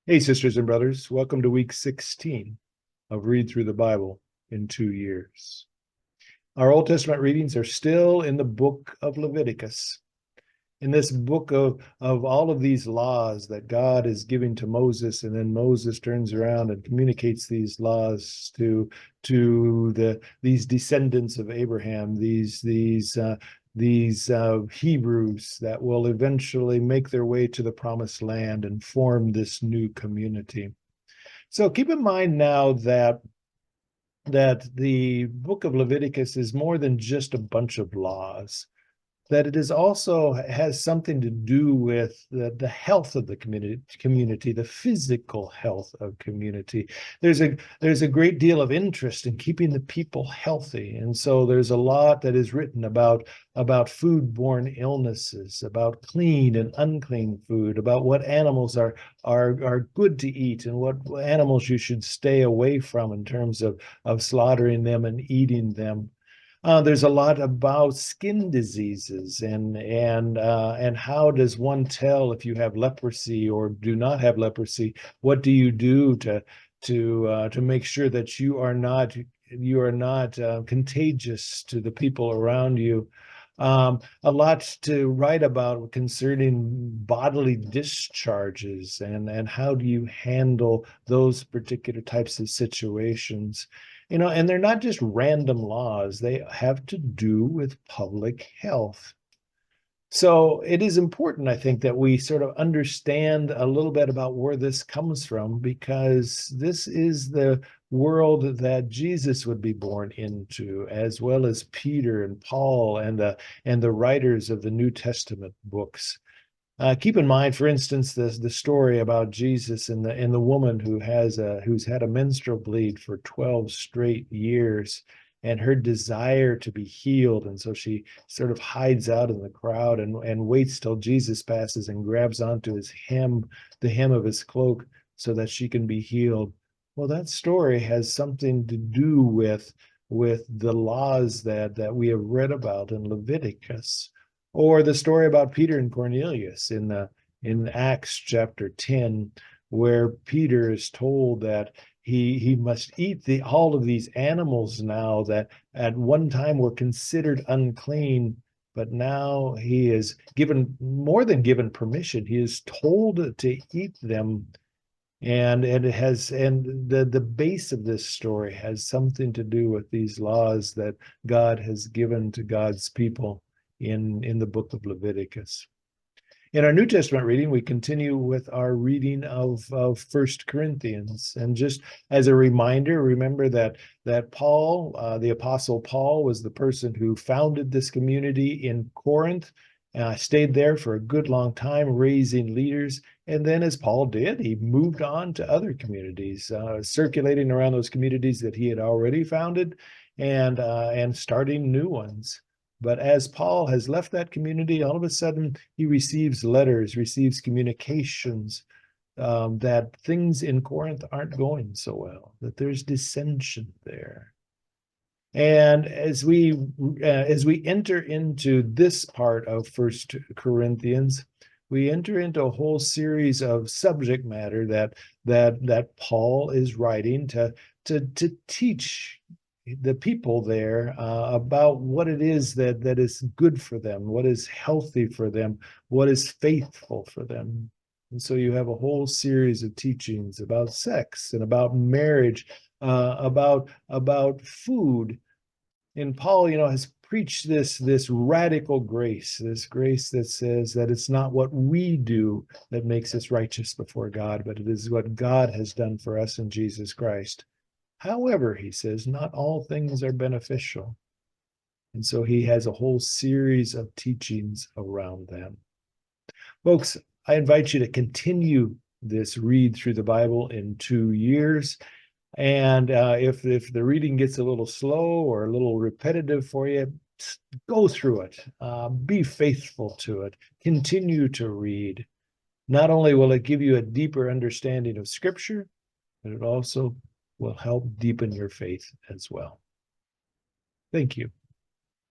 Hey, sisters and brothers, welcome to week 16 of Read Through the Bible in 2 years. Our Old Testament readings are still in the book of Leviticus. In this book of all of these laws that God is giving to Moses, and then Moses turns around and communicates these laws to these descendants of Abraham, these Hebrews that will eventually make their way to the promised land and form this new community. So keep in mind now that the book of Leviticus is more than just a bunch of laws, that it is also has something to do with the health of the community, the physical health of community. There's a great deal of interest in keeping the people healthy, and so there's a lot that is written about foodborne illnesses, about clean and unclean food, about what animals are good to eat and what animals you should stay away from in terms of slaughtering them and eating them. There's a lot about skin diseases and how does one tell if you have leprosy or do not have leprosy? What do you do to make sure that you are not contagious to the people around you? A lot to write about concerning bodily discharges and how do you handle those particular types of situations. And they're not just random laws, they have to do with public health. So it is important, I think, that we sort of understand a little bit about where this comes from, because this is the world that Jesus would be born into, as well as Peter and Paul and the writers of the New Testament books. Keep in mind, for instance, the story about Jesus and the woman who's had a menstrual bleed for 12 straight years, and her desire to be healed, and so she sort of hides out in the crowd and waits till Jesus passes and grabs onto the hem of his cloak, so that she can be healed. Well, that story has something to do with the laws that we have read about in Leviticus, or the story about Peter and Cornelius in Acts chapter 10, where Peter is told that he must eat all of these animals now that at one time were considered unclean, but now he is given more than given permission. He is told to eat them. And the base of this story has something to do with these laws that God has given to God's people in the book of Leviticus. In our New Testament reading, we continue with our reading of First Corinthians. And just as a reminder, remember that Paul, the Apostle Paul, was the person who founded this community in Corinth. Stayed there for a good long time, raising leaders. And then, as Paul did, he moved on to other communities, circulating around those communities that he had already founded, and starting new ones. But as Paul has left that community, all of a sudden he receives letters, receives communications, that things in Corinth aren't going so well, that there's dissension there. And as we enter into this part of First Corinthians, we enter into a whole series of subject matter that Paul is writing to teach the people there, about what it is that is good for them, what is healthy for them, what is faithful for them. And so you have a whole series of teachings about sex and about marriage, about food. And Paul, has preached this radical grace, this grace that says that it's not what we do that makes us righteous before God, but it is what God has done for us in Jesus Christ. However, he says, not all things are beneficial. And so he has a whole series of teachings around them. Folks, I invite you to continue this read through the Bible in 2 years. And if the reading gets a little slow or a little repetitive for you, go through it. Be faithful to it. Continue to read. Not only will it give you a deeper understanding of Scripture, but it also will help deepen your faith as well. Thank you.